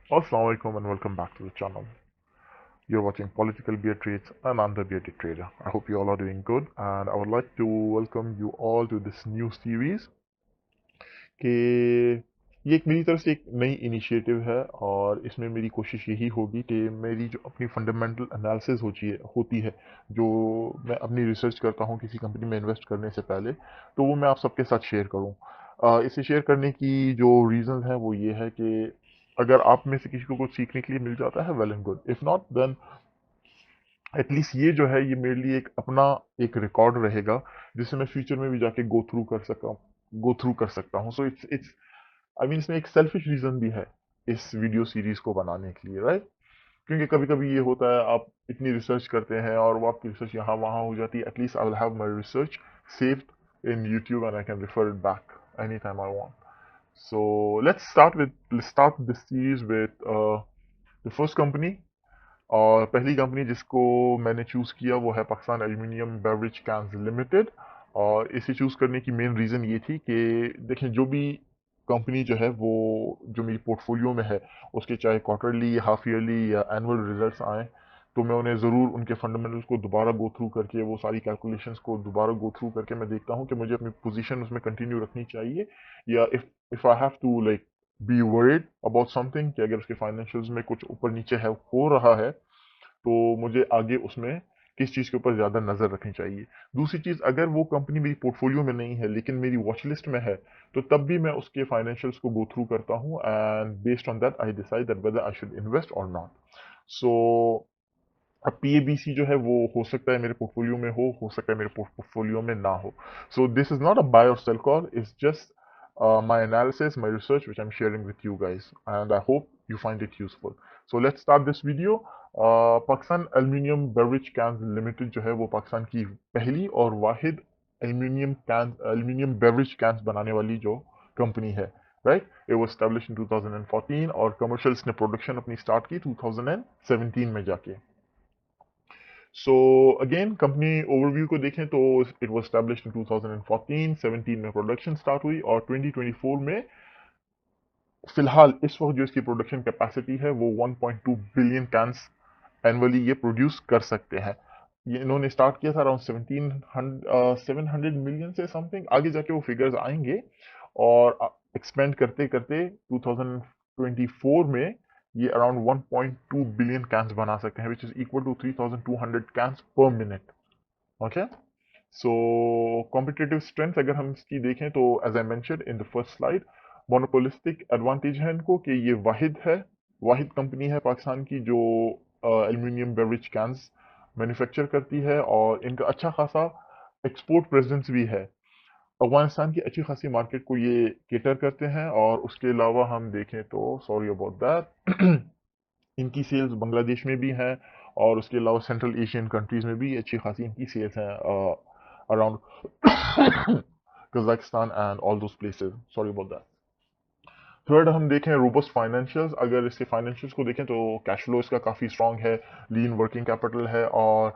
Assalamu alaikum and welcome back to the channel. You're watching Political Beer Trades and I'm the Bearded Trader. I hope you all are doing good and I would like to welcome you all to this new series कि ये एक मेरी तरफ से एक नई initiative है और इसमें मेरी कोशिश यही होगी कि मेरी जो अपनी फंडामेंटल एनालिसिस होती है जो मैं अपनी रिसर्च करता हूँ किसी कंपनी में इन्वेस्ट करने से पहले तो वो मैं आप सबके साथ शेयर करूँ। इसे शेयर करने की जो रीज़न है वो ये है कि अगर आप में से किसी को कुछ सीखने के लिए मिल जाता है well and good, if not then at least ये जो है ये मेरे लिए एक अपना एक रिकॉर्ड रहेगा जिससे मैं फ्यूचर में भी जाके गो थ्रू कर सकता हूँ। सो इट्स आई मीन इसमें एक सेल्फिश रीजन भी है इस वीडियो सीरीज को बनाने के लिए, राइट? क्योंकि कभी कभी ये होता है आप इतनी रिसर्च करते हैं और वो आपकी रिसर्च यहाँ वहाँ हो जाती है। At least I will have my research saved in YouTube and I can refer it back any time I want. So let's start this series with the first company। और पहली कंपनी जिसको मैंने चूज किया वो है Pakistan aluminium beverage cans limited. और इसे choose करने की मेन रीजन ये थी कि देखें जो भी कंपनी जो है वो जो मेरी पोर्टफोलियो में है उसके चाहे क्वार्टरली हाफ ईयरली या एनुअल रिजल्ट्स आए तो मैं उन्हें ज़रूर उनके फंडामेंटल्स को दोबारा गो थ्रू करके वो सारी कैलकुलेशंस को दोबारा गो थ्रू करके मैं देखता हूँ कि मुझे अपनी पोजीशन उसमें कंटिन्यू रखनी चाहिए या if I have to like be worried about something कि अगर उसके फाइनेंशियल्स में कुछ ऊपर नीचे है हो रहा है तो मुझे आगे उसमें किस चीज़ के ऊपर ज़्यादा नज़र रखनी चाहिए। दूसरी चीज़, अगर वो कंपनी मेरी पोर्टफोलियो में नहीं है लेकिन मेरी वॉच लिस्ट में है तो तब भी मैं उसके फाइनेंशियल्स को गो थ्रू करता हूँ and based on that I decide that whether I should invest और नॉट। सो अब पीएबीसी जो है वो हो सकता है मेरे पोर्टफोलियो में हो सकता है मेरे पोर्टफोलियो में ना हो। So this is not a buy or sell call, it's just my analysis, my research, which I'm sharing with you guys, and I hope you find it useful. So let's start this video. Pakistan aluminium beverage cans limited जो है वो पाकिस्तान की पहली और वाहिद aluminium beverage cans बनाने वाली जो company है, right? It was established in 2014 और कमर्शियल इसने प्रोडक्शन अपनी स्टार्ट की 2017 में जाके। सो अगेन कंपनी ओवरव्यू को देखें तो इट वाज एस्टैब्लिश्ड इन 2014, 17 में प्रोडक्शन स्टार्ट हुई और 2024 में फिलहाल इस वक्त जो इसकी प्रोडक्शन कैपेसिटी है वो 1.2 बिलियन कैंस एनुअली ये प्रोड्यूस कर सकते हैं। ये इन्होंने स्टार्ट किया था अराउंड 700 मिलियन से समथिंग, आगे जाके वो फिगर्स आएंगे और एक्सपेंड करते करते 2024 में ये अराउंड 1.2 बिलियन कैंस बना सकते हैं which is equal to 3200 cans per minute. Okay, so competitive strength अगर हम इसकी देखें तो as I mentioned in the first slide, monopolistic advantage है इनको कि ये वाहिद कंपनी है पाकिस्तान की जो एल्यूमिनियम बेवरेज कैंस मैन्युफैक्चर करती है और इनका अच्छा खासा एक्सपोर्ट प्रेजेंस भी है। अफगानिस्तान की अच्छी खासी मार्केट को ये केटर करते हैं और उसके अलावा हम देखें तो सॉरी अबाउट दैट इनकी सेल्स बांग्लादेश में भी हैं और उसके अलावा सेंट्रल एशियन कंट्रीज में भी अच्छी खासी इनकी सेल्स हैं around Kazakhstan and all those places. Sorry about that. Third हम देखें रोबस्ट फाइनेंशियल्स, अगर इसके फाइनेंशियल्स को देखें तो कैश फ्लो इसका काफ़ी स्ट्रांग है, लीन वर्किंग कैपिटल है और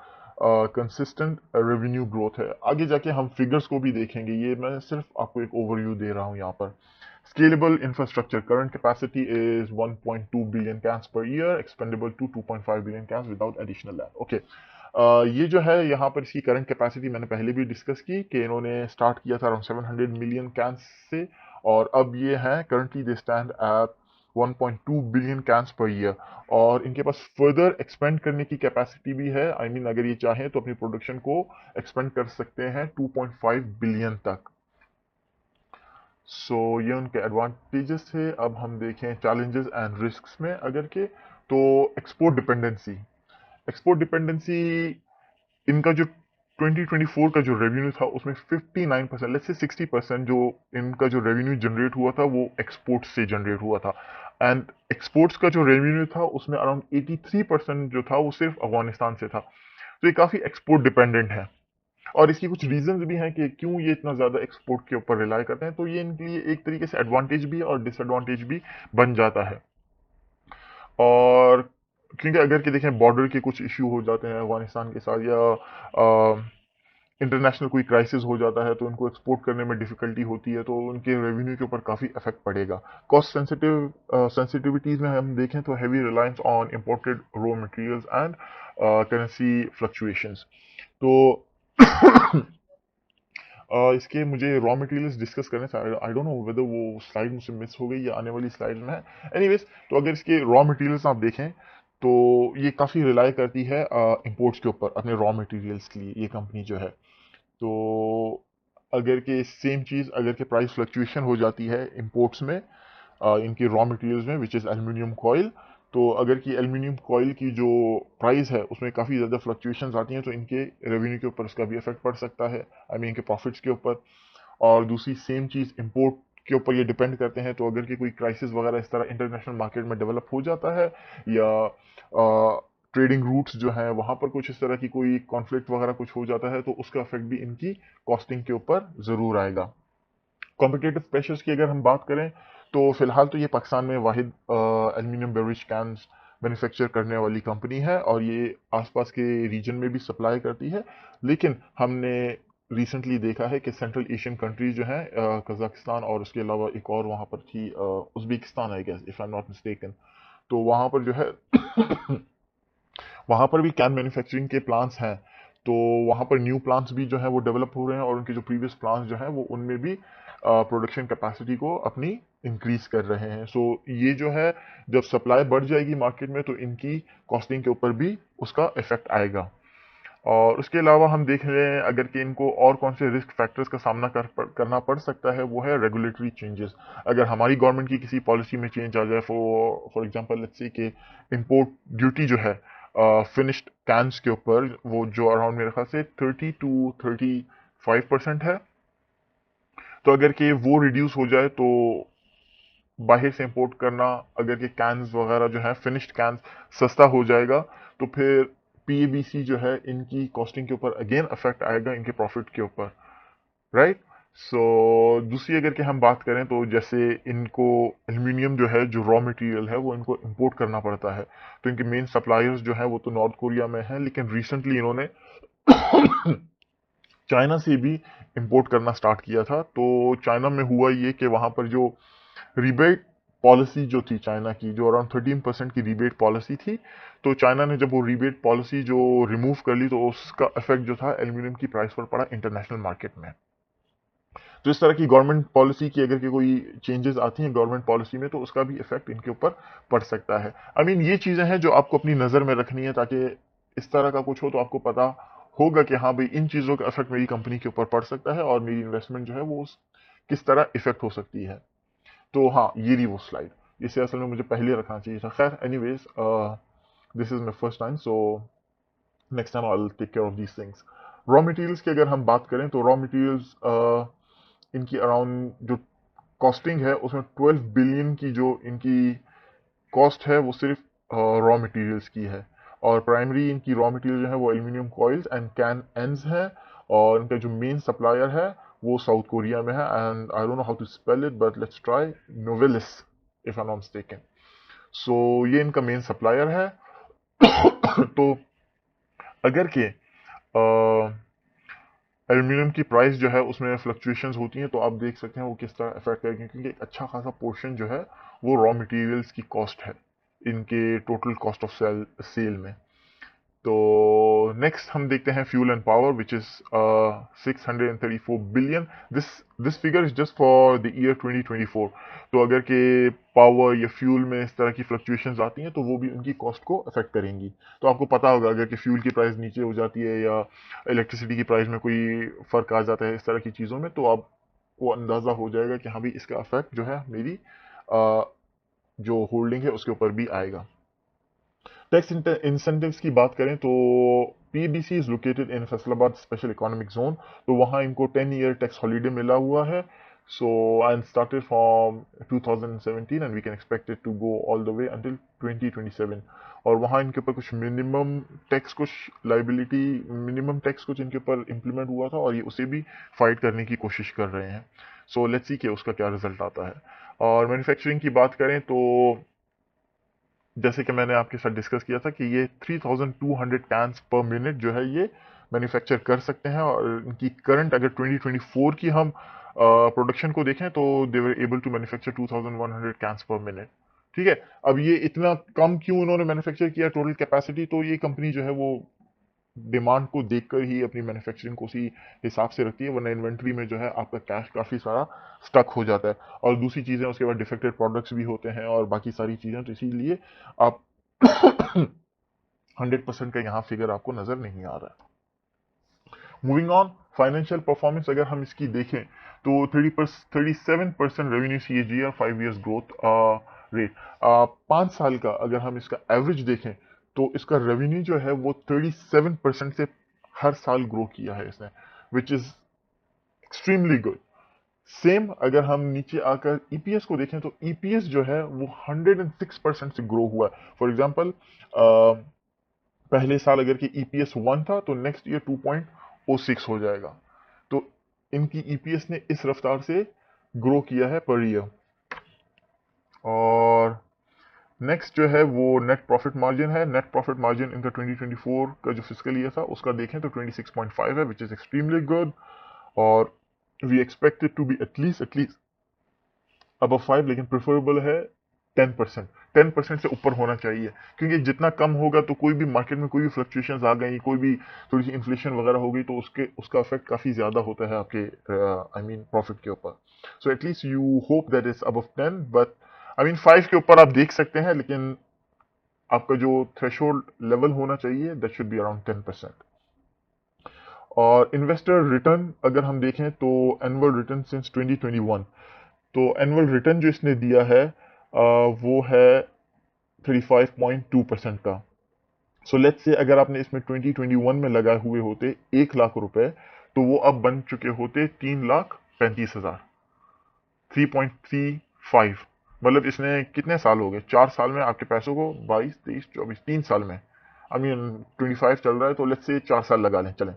कंसिस्टेंट रेवेन्यू ग्रोथ है। आगे जाके हम फिगर्स को भी देखेंगे, ये मैं सिर्फ आपको एक ओवरव्यू दे रहा हूँ यहाँ पर। Scalable infrastructure. Current capacity is 1.2 billion cans per year, expandable to 2.5 billion cans without additional land. Okay. ये जो है यहाँ पर इसकी करंट कैपेसिटी मैंने पहले भी डिस्कस की कि इन्होंने स्टार्ट किया था अराउंड 700 मिलियन कैंस से और अब ये हैं currently they stand at 1.2 billion cans per year और इनके पास फर्दर एक्सपेंड करने की कैपेसिटी भी है। आई मीन अगर ये चाहें तो अपनी प्रोडक्शन को एक्सपेंड कर सकते हैं 2.5 बिलियन तक। सो ये उनके एडवांटेजेस थे। अब हम देखें चैलेंजेस एंड रिस्क्स में अगर के तो एक्सपोर्ट डिपेंडेंसी इनका जो 2024 का जो रेवेन्यू था उसमें 59% लेट्स से 60% जो इनका जो रेवेन्यू जनरेट हुआ था वो एक्सपोर्ट से जनरेट हुआ था एंड एक्सपोर्ट्स का जो रेवेन्यू था उसमें अराउंड 83% जो था वो सिर्फ अफगानिस्तान से था। तो ये काफ़ी एक्सपोर्ट डिपेंडेंट है और इसकी कुछ रीजंस भी हैं कि क्यों ये इतना ज़्यादा एक्सपोर्ट के ऊपर रिलाई करते हैं। तो ये इनके लिए एक तरीके से एडवांटेज भी और डिसएडवांटेज भी बन जाता है। और क्योंकि अगर कि देखें बॉर्डर के कुछ इशू हो जाते हैं अफगानिस्तान के साथ या इंटरनेशनल कोई क्राइसिस हो जाता है तो उनको एक्सपोर्ट करने में डिफिकल्टी होती है, तो उनके रेवेन्यू के ऊपर काफ़ी इफेक्ट पड़ेगा। कॉस्ट सेंसिटिविटीज में हम देखें तो heavy reliance on imported raw materials and currency fluctuations. तो इसके मुझे रॉ मटेरियल्स डिस्कस करने से आई डोंट नो वेदर वो स्लाइड मुझसे मिस हो गई या आने वाली स्लाइड में है। एनीवेज, तो अगर इसके रॉ मटेरियल्स आप देखें तो ये काफ़ी रिलाई करती है इंपोर्ट्स के ऊपर अपने रॉ मटेरियल्स के लिए, ये कंपनी जो है। तो अगर के सेम चीज़ अगर के प्राइस फ्लक्चुएशन हो जाती है इंपोर्ट्स में, इनके रॉ मटेरियल्स में, विच इज़ एल्यूमिनियम कॉयल, तो अगर की एल्यूमिनियम कॉयल की जो प्राइस है उसमें काफ़ी ज़्यादा फ्लक्चुएशंस आती हैं तो इनके रेवेन्यू के ऊपर उसका भी इफेक्ट पड़ सकता है, आई मीन इनके प्रॉफिट्स के ऊपर। और दूसरी सेम चीज़ इंपोर्ट के ऊपर ये डिपेंड करते हैं, तो अगर कि कोई क्राइसिस वगैरह इस तरह इंटरनेशनल मार्केट में डेवलप हो जाता है, या ट्रेडिंग रूट्स जो हैं वहाँ पर कुछ इस तरह की कोई कॉन्फ्लिक्ट वगैरह कुछ हो जाता है, तो उसका इफेक्ट भी इनकी कॉस्टिंग के ऊपर ज़रूर आएगा। कॉम्पिटेटिव प्रेशर्स की अगर हम बात करें तो फिलहाल तो ये पाकिस्तान में वाहिद एल्यूमिनियम बेवरेज कैंस मैन्युफैक्चर करने वाली कंपनी है और ये आसपास के रीजन में भी सप्लाई करती है। लेकिन हमने रिसेंटली देखा है कि सेंट्रल एशियन कंट्रीज जो हैं, कजाकिस्तान और उसके अलावा एक और वहाँ पर थी Uzbekistan I guess if I am not mistaken, तो वहाँ पर जो है वहाँ पर भी कैन मैन्युफैक्चरिंग के प्लांट्स हैं। तो वहाँ पर न्यू प्लांट्स भी जो है वो डेवलप हो रहे हैं और उनके जो प्रीवियस प्लांट्स जो हैं वो उनमें भी प्रोडक्शन कैपेसिटी को अपनी इंक्रीज कर रहे हैं। सो ये जो है, जब सप्लाई बढ़ जाएगी मार्केट में तो इनकी कॉस्टिंग के ऊपर भी उसका इफेक्ट आएगा। और उसके अलावा हम देख रहे हैं अगर कि इनको और कौन से रिस्क फैक्टर्स का सामना करना पड़ सकता है, वो है रेगुलेटरी चेंजेस। अगर हमारी गवर्नमेंट की किसी पॉलिसी में चेंज आ जाए, फॉर एग्जांपल लेट्स से कि इंपोर्ट ड्यूटी जो है फिनिश्ड कैंस के ऊपर, वो जो अराउंड मेरे ख्याल से 30 to 35% है, तो अगर कि वो रिड्यूस हो जाए तो बाहर से इंपोर्ट करना, अगर कि कैंस वगैरह जो है फिनिश्ड कैंस सस्ता हो जाएगा, तो फिर पीएबीसी जो है इनकी कॉस्टिंग के ऊपर अगेन अफेक्ट आएगा इनके प्रॉफिट के ऊपर, राइट। सो दूसरी अगर कि हम बात करें तो जैसे इनको एल्यूमिनियम जो है, जो रॉ मटेरियल है, वो इनको इंपोर्ट करना पड़ता है। तो इनके मेन सप्लायर्स जो है वो तो नॉर्थ कोरिया में है, लेकिन रिसेंटली इन्होंने चाइना से भी इंपोर्ट करना स्टार्ट किया था। तो चाइना में हुआ ये कि वहां पर जो रिबेट पॉलिसी जो थी चाइना की, जो अराउंड 13% की रिबेट पॉलिसी थी, तो चाइना ने जब वो रिबेट पॉलिसी जो रिमूव कर ली तो उसका इफेक्ट जो था एल्यूमिनियम की प्राइस पर पड़ा इंटरनेशनल मार्केट में। तो इस तरह की गवर्नमेंट पॉलिसी की अगर कि कोई चेंजेस आती हैं गवर्नमेंट पॉलिसी में, तो उसका भी इफेक्ट इनके ऊपर पड़ सकता है। आई मीन ये चीजें हैं जो आपको अपनी नजर में रखनी है, ताकि इस तरह का कुछ हो तो आपको पता होगा कि हाँ भाई, इन चीजों का इफेक्ट मेरी कंपनी के ऊपर पड़ सकता है और मेरी इन्वेस्टमेंट जो है वो किस तरह इफेक्ट हो सकती है। तो हाँ, ये रही वो स्लाइड। इसे असल में मुझे पहले रखना चाहिए था। खैर anyways, this is my first time, so next time I will take care of these things. Raw materials की अगर हम बात करें तो रॉ मटेरियल्स इनकी अराउंड जो कॉस्टिंग है उसमें 12 बिलियन की जो इनकी कॉस्ट है वो सिर्फ रॉ मटेरियल्स की है। और प्राइमरी इनकी रॉ मटेरियल जो है वो aluminium coils and can ends है, और इनका जो मेन सप्लायर है वो साउथ कोरिया में है, and I don't know how to spell it but let's try, Novelis if I am not mistaken. So ये इनका मेन सप्लायर है। तो अगर के एल्यूमिनियम की प्राइस जो है उसमें फ्लक्चुएशंस होती हैं, तो आप देख सकते हैं वो किस तरह इफेक्ट करेगी, क्योंकि एक अच्छा खासा पोर्शन जो है वो रॉ मटेरियल्स की कॉस्ट है इनके टोटल कॉस्ट ऑफ सेल में। तो नेक्स्ट हम देखते हैं fuel and power, which is 634 billion. This this figure is just for the year 2024। तो अगर के पावर या फ्यूल में इस तरह की फ्लक्चुएशंस आती हैं तो वो भी उनकी कॉस्ट को अफेक्ट करेंगी। तो आपको पता होगा अगर कि फ्यूल की प्राइस नीचे हो जाती है या इलेक्ट्रिसिटी की प्राइस में कोई फर्क आ जाता है इस तरह की चीज़ों में, तो आपको अंदाज़ा हो जाएगा कि हाँ भी इसका अफेक्ट जो है मेरी uh, जो होल्डिंग है उसके ऊपर भी आएगा। टैक्स इंसेंटिव्स की बात करें तो PBC is located in Faisalabad special economic zone, तो वहाँ इनको 10 ईयर टैक्स हॉलीडे मिला हुआ है। So and started from 2017 and we can expect it to go all the way until 2027। और वहाँ इनके ऊपर कुछ मिनिमम टैक्स, कुछ लाइबिलिटी मिनिमम टैक्स कुछ इनके ऊपर इम्प्लीमेंट हुआ था और ये उसे भी फाइट करने की कोशिश कर रहे हैं। सो लेट्स सी कि उसका क्या रिजल्ट आता है। और मैन्युफैक्चरिंग की बात करें तो जैसे कि मैंने आपके साथ डिस्कस किया था कि ये 3200 कैंस पर मिनट जो है ये मैन्युफैक्चर कर सकते हैं। और इनकी करंट अगर 2024 की हम प्रोडक्शन को देखें तो they were able to manufacture 2100 cans per minute. ठीक है, अब ये इतना कम क्यों उन्होंने मैन्युफैक्चर किया टोटल कैपेसिटी, तो ये कंपनी जो है वो डिमांड को देखकर ही अपनी मैन्युफैक्चरिंग को उसी हिसाब से रखती है, वरना इन्वेंट्री में जो है आपका कैश काफी सारा स्टक हो जाता है। और दूसरी चीजें उसके बाद डिफेक्टेड प्रोडक्ट्स भी होते हैं और बाकी सारी चीजें, तो इसीलिए आप 100% का यहाँ फिगर आपको नजर नहीं आ रहा है। मूविंग ऑन, फाइनेंशियल परफॉर्मेंस अगर हम इसकी देखें तो 37% revenue CAGR, 5 years growth rate. 5 साल का अगर हम इसका एवरेज देखें तो इसका रेवेन्यू जो है वो 37% से हर साल ग्रो किया है इसने, विच इज एक्सट्रीमली गुड। सेम अगर हम नीचे आकर EPS को देखें तो EPS जो है वो 106% से ग्रो हुआ है। फॉर एग्जाम्पल, पहले साल अगर कि EPS 1 था तो नेक्स्ट ईयर 2.06 हो जाएगा। तो इनकी EPS ने इस रफ्तार से ग्रो किया है पर ईयर। और नेक्स्ट जो है वो नेट प्रॉफिट मार्जिन है। नेट प्रॉफिट मार्जिन इनका 2024 का जो फिजिकल ईयर था उसका देखें तो 26.5 है, विच इज एक्सट्रीमली गुड। और we expected to be at least अब 5, लेकिन प्रेफरेबल है 10%। 10% से ऊपर होना चाहिए, क्योंकि जितना कम होगा तो कोई भी मार्केट में कोई भी फ्लक्चुएशंस आ गई, कोई भी थोड़ी सी इन्फ्लेशन वगैरह हो गई तो उसका इफेक्ट काफी ज्यादा होता है आपके आई मीन प्रॉफिट के ऊपर। So at least you hope that is above 10, but I mean 5 के ऊपर आप देख सकते हैं, लेकिन आपका जो थ्रेशोल्ड लेवल होना चाहिए दैट शुड बी अराउंड 10%। और इन्वेस्टर रिटर्न अगर हम देखें तो एनुअल रिटर्न सिंस 2021, तो एनुअल रिटर्न जो इसने दिया है वो है 35.2% का। सो लेट्स से अगर आपने इसमें 2021 में लगाए हुए होते 1 लाख रुपए, तो वो अब बन चुके होते 3,35,000। 3.35, मतलब इसने कितने साल हो गए, 4 साल में आपके पैसों को 22, 23, 24, 3 साल में, आई मीन 25 चल रहा है तो लेट्स से 4 साल लगा लें, चलें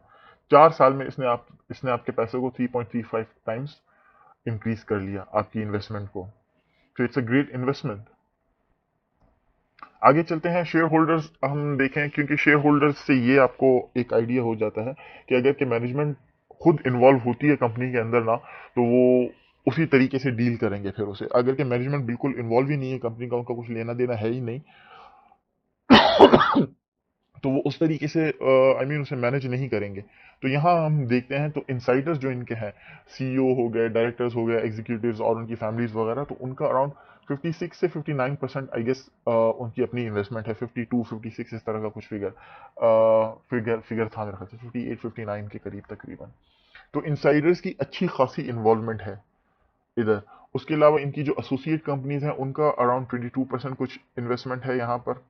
4 साल में इसने आपके पैसों को 3.35 टाइम्स इंक्रीज कर लिया आपकी इन्वेस्टमेंट को। तो इट्स अ ग्रेट इन्वेस्टमेंट। आगे चलते हैं, शेयर होल्डर्स हम देखें, क्योंकि शेयर होल्डर्स से ये आपको एक आइडिया हो जाता है कि अगर कि मैनेजमेंट खुद इन्वॉल्व होती है कंपनी के अंदर ना, तो वो उसी तरीके से डील करेंगे फिर उसे। अगर कि मैनेजमेंट बिल्कुल इन्वॉल्व ही नहीं है कंपनी का, उनका कुछ लेना देना है ही नहीं, तो वो उस तरीके से आई मीन उसे मैनेज नहीं करेंगे। तो यहाँ हम देखते हैं तो इनसाइडर्स जो इनके हैं, CEO हो गए, डायरेक्टर्स हो गए, एग्जीक्यूटिव्स और उनकी फैमिलीज वगैरह, तो उनका अराउंड 56 से 59% आई गेस उनकी अपनी इन्वेस्टमेंट है। 52, 56 इस तरह का कुछ फिगर था मेरे ख्याल से 58, 59 के करीब तकरीबन। तो इनसाइडर्स की अच्छी खासी इन्वॉल्वमेंट है इधर। उसके अलावा इनकी जो एसोसिएट कंपनीज हैं उनका अराउंड 22% कुछ इन्वेस्टमेंट है यहाँ पर।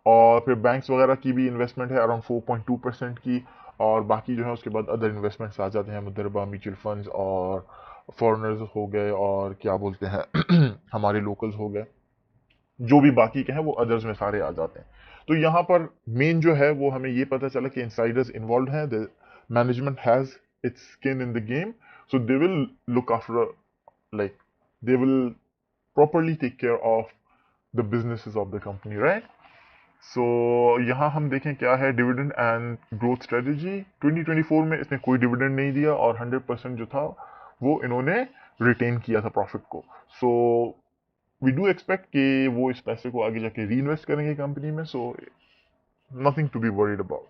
और फिर बैंक्स वगैरह की भी इन्वेस्टमेंट है अराउंड 4.2% की। और बाकी जो है उसके बाद अदर इन्वेस्टमेंट्स आ जाते हैं, मुदरबा, म्यूचुअल फंड्स और फॉरेनर्स हो गए, और क्या बोलते हैं हमारे लोकल्स हो गए, जो भी बाकी के हैं वो अदर्स में सारे आ जाते हैं। तो यहाँ पर मेन जो है वो हमें ये पता चला कि इनसाइडर्स इन्वॉल्व हैं, the management has its skin in the game, so they will look after, like they will properly take care of the businesses of the company, right. सो यहाँ हम देखें क्या है डिविडेंड एंड ग्रोथ स्ट्रेटजी। 2024 में इसने कोई डिविडेंड नहीं दिया और 100% जो था वो इन्होंने रिटेन किया था प्रॉफिट को। सो वी डू एक्सपेक्ट कि वो इस पैसे को आगे जाके री इन्वेस्ट करेंगे कंपनी में, so nothing to be worried about.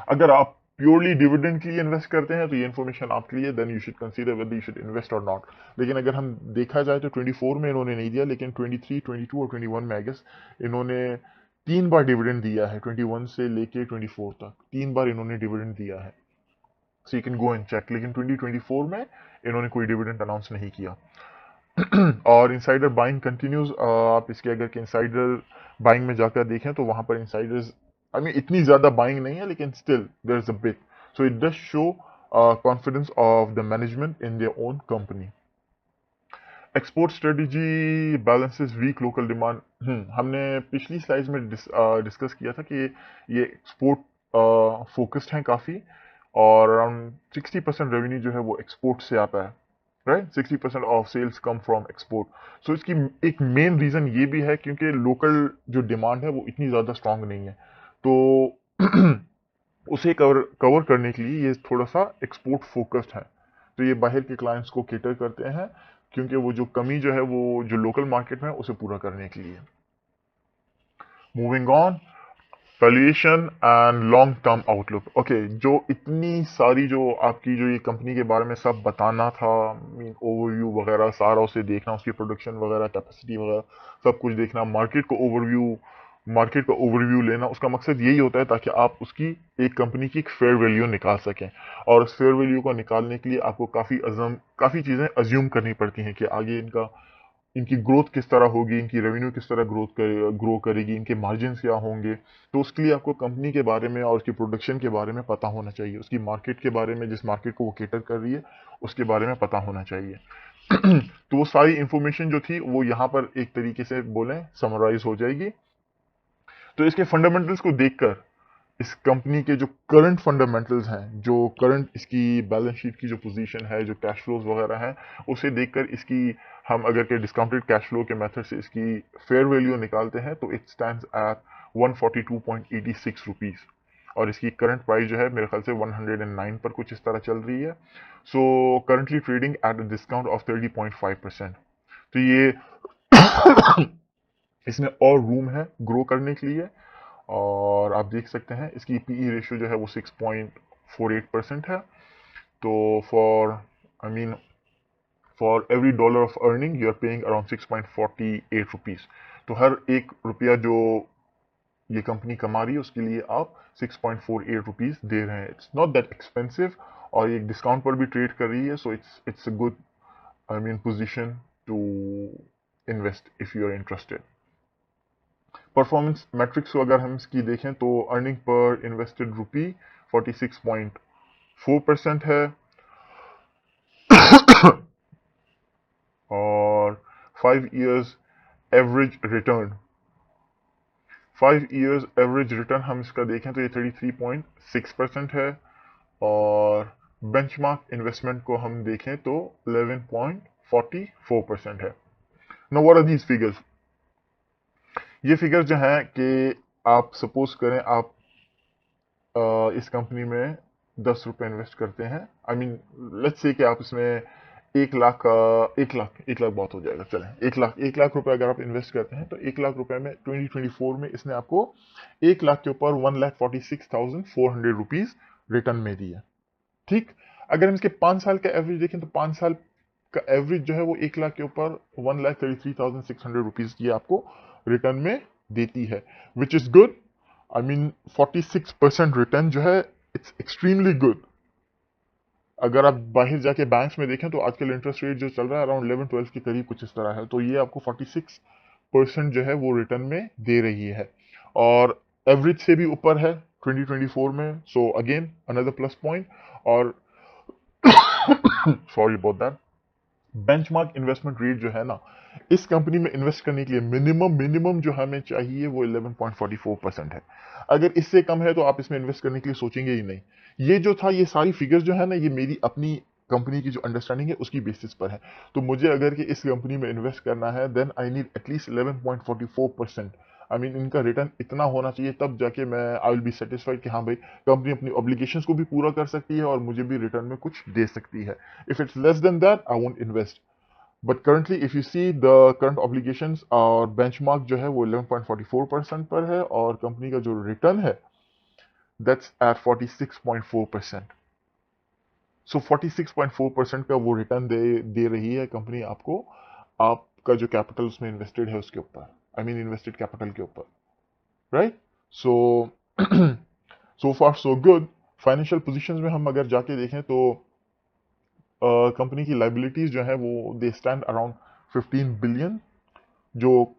अगर आप प्योरली डिविडेंड के लिए इन्वेस्ट करते हैं तो ये इन्फॉर्मेशन आपके लिए, then you should consider whether you should invest और नॉट। लेकिन अगर हम देखा जाए तो 24 में इन्होंने नहीं दिया, लेकिन 23, 22 और 21 में आई गेस इन्होंने 3 बार डिविडेंड दिया है। 21 से लेके 24 तक 3 बार इन्होंने डिविडेंड दिया है, so you can go and check. लेकिन 2024 में इन्होंने कोई डिविडेंड अनाउंस नहीं किया। और इनसाइडर बाइंग कंटिन्यूज। आप इसके अगर कि इनसाइडर बाइंग में जाकर देखें तो वहां पर इनसाइडर्स आई मीन इतनी ज्यादा बाइंग नहीं है, लेकिन still there is a bit, so it does show confidence of the management in their own company. Export strategy balances weak local demand. हमने पिछली स्लाइड्स में डिस्कस किया था कि ये एक्सपोर्ट फोकस्ड हैं काफी, और अराउंड 60% रेवेन्यू जो है वो एक्सपोर्ट से आता है, right. 60% of sales come from export. So इसकी एक मेन रीजन ये भी है क्योंकि लोकल जो डिमांड है वो इतनी ज्यादा स्ट्रांग नहीं है। तो उसे कवर करने के लिए ये थोड़ा सा एक्सपोर्ट फोकस्ड है। तो ये बाहर के क्लाइंट्स को केटर करते हैं, क्योंकि वो जो कमी जो है वो जो लोकल मार्केट में है उसे पूरा करने के लिए। Moving on, valuation and long term outlook. Okay, जो इतनी सारी जो आपकी जो ये कंपनी के बारे में सब बताना था, ओवरव्यू वगैरह सारा उसे देखना, उसकी प्रोडक्शन वगैरह, कैपेसिटी वगैरह सब कुछ देखना, मार्केट का ओवरव्यू लेना, उसका मकसद यही होता है ताकि आप उसकी एक कंपनी की एक फेयर वैल्यू निकाल सकें। और उस फेयर वैल्यू को निकालने के लिए आपको काफ़ी चीज़ें अज्यूम करनी पड़ती हैं कि आगे इनकी ग्रोथ किस तरह होगी, इनकी रेवेन्यू किस तरह ग्रो करेगी, इनके मार्जिन क्या होंगे। तो उसके लिए आपको कंपनी के बारे में और उसकी प्रोडक्शन के बारे में पता होना चाहिए, उसकी मार्केट के बारे में, जिस मार्केट को वो केटर कर रही है उसके बारे में पता होना चाहिए। तो वो सारी इंफॉर्मेशन जो थी वो यहाँ पर एक तरीके से बोलें समराइज हो जाएगी। तो इसके फंडामेंटल्स को देखकर इस कंपनी के जो करंट फंडामेंटल्स हैं, जो करंट इसकी बैलेंस शीट की जो पोजीशन है, जो कैश फ्लोज वगैरह हैं, उसे देखकर इसकी हम अगर के डिस्काउंटेड कैश फ्लो के मेथड से इसकी फेयर वैल्यू निकालते हैं तो इट स्टैंड्स एट 142.86 रुपीस। और इसकी करंट प्राइस जो है मेरे ख्याल से 109 पर कुछ इस तरह चल रही है। So currently trading at a discount of 30.5%। तो ये इसमें और रूम है ग्रो करने के लिए। और आप देख सकते हैं इसकी पीई रेशियो जो है वो 6.48% है। तो for every dollar of earning you are paying around 6.48 rupees. तो हर एक रुपया जो ये कंपनी कमा रही है उसके लिए आप 6.48 रुपीज दे रहे हैं। इट्स नॉट दैट एक्सपेंसिव, और ये डिस्काउंट पर भी ट्रेड कर रही है। So it's a good position to invest if you are interested. Performance matrix को अगर हम इसकी देखें तो अर्निंग पर इन्वेस्टेड रुपी 46.4% है। और 5 years average return 5 years average return हम इसका देखें तो ये 33.6% है। और बेंचमार्क इन्वेस्टमेंट को हम देखें तो 11.44% है। Now what are these figures? ये फिगर जो है कि आप सपोज करें आप इस कंपनी में 10 रुपए इन्वेस्ट करते हैं। आई मीन लेट्स से कि आप इसमें 1 लाख बहुत हो जाएगा, चलें 1 लाख रुपए अगर आप इन्वेस्ट करते हैं तो 1 लाख रुपए में 2024 में इसने आपको 1 लाख के ऊपर 1,46,400 रुपीज रिटर्न में दिया। ठीक, अगर हम इसके 5 साल का एवरेज देखें तो 5 साल का एवरेज जो है वो 1 लाख के ऊपर 1,33,600 रुपीज की आपको रिटर्न में देती है, which is good. I mean 46% return जो है इट्स एक्सट्रीमली गुड। अगर आप बाहर जाके बैंक्स में देखें तो आजकल इंटरेस्ट रेट जो चल रहा है अराउंड 11-12 के करीब कुछ इस तरह है। तो ये आपको 46% जो है वो रिटर्न में दे रही है, और एवरेज से भी ऊपर है 2024 में। So again another plus point. और sorry about that. Benchmark investment rate जो है ना, इस कंपनी में इन्वेस्ट करने के लिए मिनिमम जो हमें चाहिए वो 11.44% है। अगर इससे कम है तो आप इसमें इन्वेस्ट करने के लिए सोचेंगे ही नहीं। ये जो था, ये सारी फिगर्स जो है ना, ये मेरी अपनी कंपनी की जो अंडरस्टैंडिंग है उसकी बेसिस पर है। तो मुझे अगर कि इस कंपनी में इन्वेस्ट करना है then I need at least 11.44%। I mean इनका रिटर्न इतना होना चाहिए, तब जाके मैं आई विल बी सेटिस्फाइड कि हाँ भाई कंपनी अपनी ऑब्लिगेशंस को भी पूरा कर सकती है और मुझे भी रिटर्न में कुछ दे सकती है। If it's less than that, I won't invest. But currently, if you see the current obligations और benchmark जो है वो 11.44% पर है, और कंपनी का जो रिटर्न है that's at 46.4%. So 46.4% का वो रिटर्न दे रही है कंपनी आपको, आपका जो कैपिटल उसमें इन्वेस्टेड है उसके ऊपर, आई मीन इन्वेस्टेड कैपिटल के ऊपर, राइट? सो सो फार सो गुड। फाइनेंशियल पोजीशंस में हम अगर जाके देखें तो कंपनी की लाइबिलिटीज जो है वो दे स्टैंड अराउंड 15 बिलियन। जो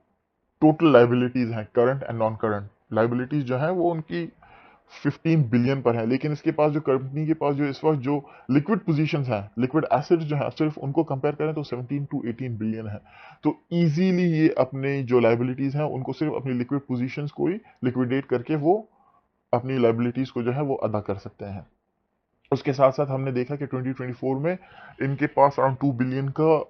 टोटल लाइबिलिटीज हैं, current and non current liabilities जो है वो उनकी 15 बिलियन पर है। लेकिन इसके पास जो कंपनी के पास जो इस वक्त जो लिक्विड पोजीशंस हैं, लिक्विड एसेट्स जो है, सिर्फ उनको कंपेयर करें तो 17 to 18 बिलियन है। तो इजीली ये अपने जो लाइबिलिटीज हैं उनको सिर्फ अपनी लिक्विड पोजीशंस को ही लिक्विडेट करके वो अपनी लाइबिलिटीज को जो है वो अदा कर सकते हैं। उसके साथ साथ हमने देखा कि 2024 में इनके पास अराउंड 2 बिलियन का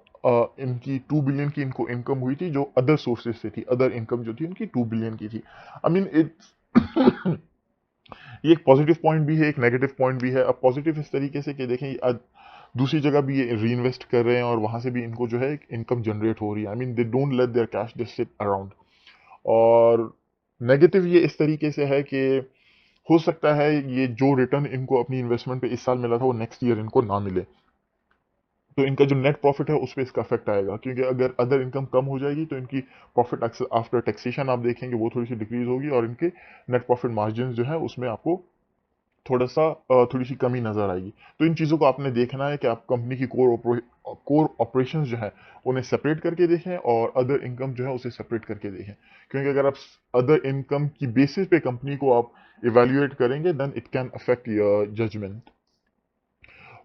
इनकी 2 बिलियन की इनको इनकम हुई थी, जो अदर सोर्सेज से थी। अदर इनकम जो थी इनकी 2 बिलियन की थी। आई मीन इट्स ये एक पॉजिटिव पॉइंट भी है, एक नेगेटिव पॉइंट भी है। अब पॉजिटिव इस तरीके से कि देखें दूसरी जगह भी ये री इन्वेस्ट कर रहे हैं और वहां से भी इनको जो है एक इनकम जनरेट हो रही है। I mean they don't let their cash just sit around. और नेगेटिव ये इस तरीके से है कि हो सकता है ये जो रिटर्न इनको अपनी इन्वेस्टमेंट पे इस साल मिला था वो नेक्स्ट ईयर इनको ना मिले, तो इनका जो नेट प्रॉफिट है उस पर इसका इफेक्ट आएगा, क्योंकि अगर अदर इनकम कम हो जाएगी तो इनकी प्रॉफिट आफ्टर टैक्सेशन आप देखेंगे वो थोड़ी सी डिक्रीज होगी और इनके नेट प्रॉफिट मार्जिन जो है उसमें आपको थोड़ी सी कमी नजर आएगी। तो इन चीज़ों को आपने देखना है कि आप कंपनी की कोर ऑपरेशंस जो है उन्हें सेपरेट करके देखें और अदर इनकम जो है उसे सेपरेट करके देखें, क्योंकि अगर आप अदर इनकम की बेसिस पे कंपनी को आप इवेल्युएट करेंगे then it can affect your judgement.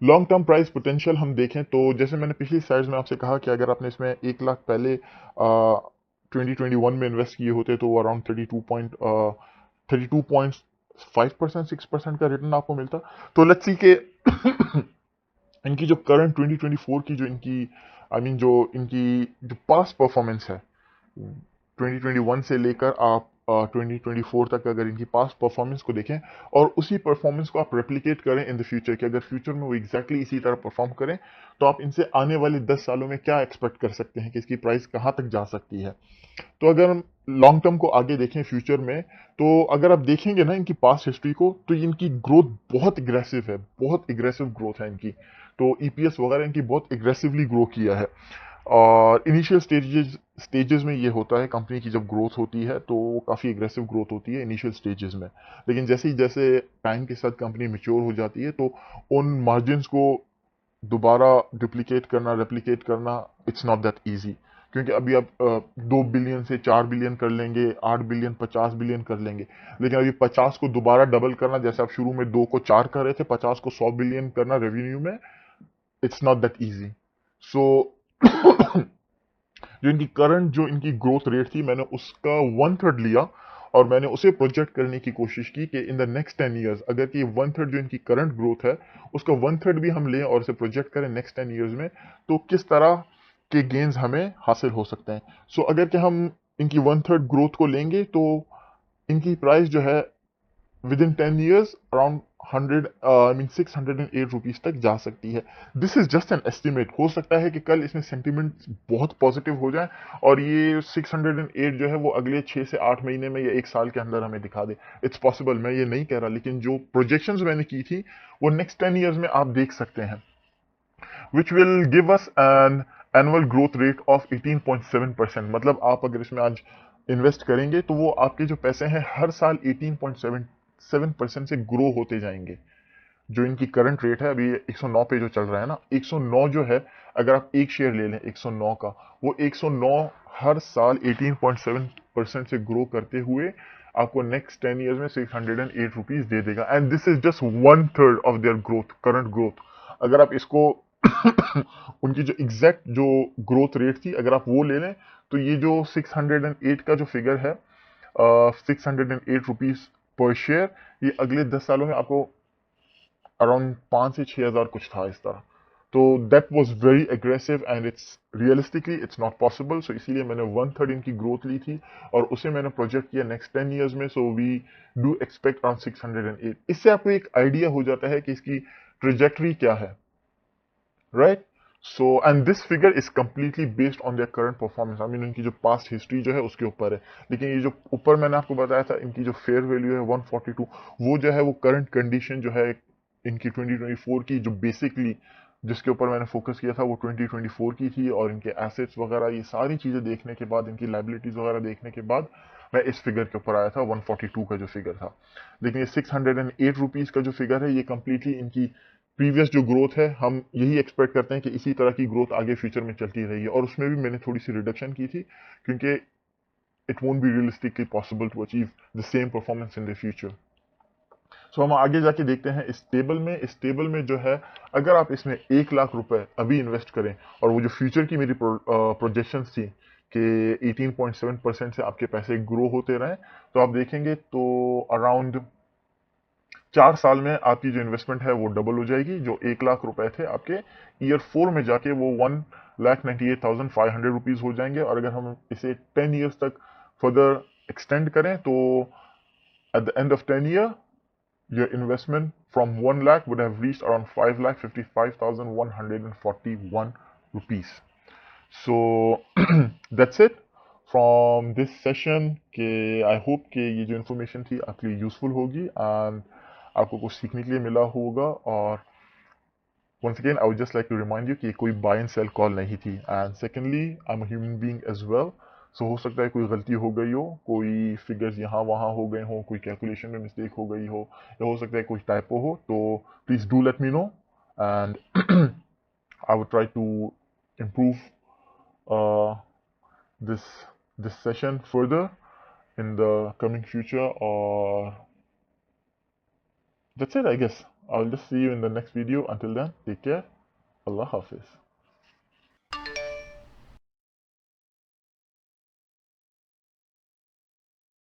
Long term price potential हम देखें तो जैसे मैंने पिछली स्लाइड्स में आपसे कहा कि अगर आपने इसमें 1 लाख पहले 2021 में इन्वेस्ट किए होते तो अराउंड 32.5% 6% का रिटर्न आपको मिलता। तो लेट्स सी के इनकी जो करंट 2024 की जो इनकी आई मीन जो इनकी जो पास्ट परफॉर्मेंस है 2021 से लेकर आप 2024 तक अगर इनकी पास्ट परफॉर्मेंस को देखें और उसी परफॉर्मेंस को आप रेप्लिकेट करें इन द फ्यूचर, कि अगर फ्यूचर में वो एग्जैक्टली इसी तरह परफॉर्म करें तो आप इनसे आने वाले 10 सालों में क्या एक्सपेक्ट कर सकते हैं कि इसकी प्राइस कहाँ तक जा सकती है। तो अगर हम लॉन्ग टर्म को आगे देखें फ्यूचर में, तो अगर आप देखेंगे ना इनकी पास्ट हिस्ट्री को तो इनकी ग्रोथ बहुत एग्रेसिव है, बहुत एग्रेसिव ग्रोथ है इनकी। तो ईपीएस वगैरह इनकी बहुत एग्रेसिवली ग्रो किया है। और इनिशियल स्टेजेस में ये होता है, कंपनी की जब ग्रोथ होती है तो काफ़ी एग्रेसिव ग्रोथ होती है इनिशियल स्टेजेस में, लेकिन जैसे ही जैसे टाइम के साथ कंपनी मैच्योर हो जाती है तो उन मार्जिन्स को दोबारा डुप्लीकेट करना रेप्लिकेट करना इट्स नॉट दैट इजी, क्योंकि अभी आप 2 बिलियन से 4 बिलियन कर लेंगे, 8 बिलियन 50 बिलियन कर लेंगे, लेकिन अभी 50 को दोबारा डबल करना, जैसे आप शुरू में 2 को 4 कर रहे थे, 50 को 100 बिलियन करना रेवेन्यू में, इट्स नॉट दैट इजी। सो जो इनकी करंट जो इनकी ग्रोथ रेट थी मैंने उसका 1/3 लिया और मैंने उसे प्रोजेक्ट करने की कोशिश की कि इन द नेक्स्ट 10 ईयर्स अगर कि 1/3 जो इनकी करंट ग्रोथ है उसका 1/3 भी हम लें और उसे प्रोजेक्ट करें नेक्स्ट 10 ईयर्स में, तो किस तरह के गेन्स हमें हासिल हो सकते हैं। सो अगर कि हम इनकी 1/3 ग्रोथ को लेंगे तो इनकी प्राइस जो है with in 10 years around 608 rupees तक जा सकती है। This is just an estimate, हो सकता है कि कल इसमें सेंटिमेंट बहुत पॉजिटिव हो जाए और ये 608 जो है वो अगले 6 से 8 महीने में या 1 साल के अंदर हमें दिखा दे। इट्स पॉसिबल, मैं ये नहीं कह रहा, लेकिन जो प्रोजेक्शंस मैंने की थी वो नेक्स्ट 10 ईयर्स में आप देख सकते हैं, which will give us an annual growth rate of 18.7%। मतलब आप अगर इसमें आज इन्वेस्ट करेंगे तो वो आपके जो पैसे हैं हर साल 18.7% से ग्रो होते जाएंगे। जो इनकी करंट रेट है अभी 109 पे जो चल रहा है ना, 109 जो है, अगर आप एक शेयर ले लें 109 का, वो 109 हर साल 18.7% से ग्रो करते हुए आपको नेक्स्ट 10 ईयर्स में 608 रुपीज दे देगा। And this is just 1/3 of their growth, current growth. अगर आप इसको उनकी जो एग्जैक्ट जो ग्रोथ रेट थी अगर आप वो ले लें तो ये जो 608 का जो फिगर है, 608 रुपीज पर शेयर, ये अगले 10 सालों में आपको अराउंड 5 से 6 हज़ार कुछ था इस तरह। तो that was very aggressive and it's realistically it's not possible. So इसीलिए मैंने 1/3 इनकी ग्रोथ ली थी और उसे मैंने प्रोजेक्ट किया नेक्स्ट 10 ईयर्स में। So we do expect around 608। इससे आपको एक आइडिया हो जाता है कि इसकी ट्रिजेक्टरी क्या है, right. So and this figure is completely based on their current performance, I mean इनकी जो पास्ट हिस्ट्री जो है उसके ऊपर है। लेकिन ये जो ऊपर मैंने आपको बताया था इनकी जो फेयर वैल्यू है 142, वो जो है वो करंट कंडीशन जो है इनकी 2024 की, जो बेसिकली जिसके ऊपर मैंने फोकस किया था वो 2024 की थी। और इनके एसेट्स वगैरह ये सारी चीजें देखने के बाद, इनकी लाइबिलिटीज वगैरह देखने के बाद मैं इस फिगर के ऊपर आया था 142 का जो फिगर था। लेकिन ये 608 रुपीज का जो फिगर है ये कंप्लीटली इनकी प्रीवियस जो ग्रोथ है, हम यही एक्सपेक्ट करते हैं कि इसी तरह की ग्रोथ आगे फ्यूचर में चलती रहेगी। और उसमें भी मैंने थोड़ी सी रिडक्शन की थी क्योंकि it won't be realistically possible to achieve the same performance in the future. So हम आगे जाके देखते हैं इस टेबल में जो है, अगर आप इसमें 1 लाख रुपए अभी इन्वेस्ट करें और वो जो फ्यूचर की मेरी प्रोजेक्शन थी कि 18.7% से आपके पैसे ग्रो होते रहें, तो आप देखेंगे तो अराउंड 4 साल में आपकी जो इन्वेस्टमेंट है वो डबल हो जाएगी। जो 1 लाख रुपए थे आपके ईयर 4 में जाके वो 1,98,500 रुपीज हो जाएंगे। और अगर हम इसे 10 ईयर्स तक फर्दर एक्सटेंड करें तो at the end of 10 year your investment from 1 lakh would have reached around 5,55,141 rupees. So that's it from this session के I hope कि ये जो information थी आपके लिए useful होगी and आपको कुछ सीखने के लिए मिला होगा. और once again I would just like to remind you कि कोई buy and sell call नहीं थी. And secondly, I'm a human being as well. So हो सकता है कोई गलती हो गई हो, कोई फिगर्स यहाँ वहाँ हो गए हो, कोई कैलकुलेशन में मिस्टेक हो गई हो, या हो सकता है कोई टाइपो हो. तो please do let me know and I would try to improve uh, this this session further in the coming future. Or that's it, I guess. I'll just see you in the next video. Until then, take care. Allah Hafiz.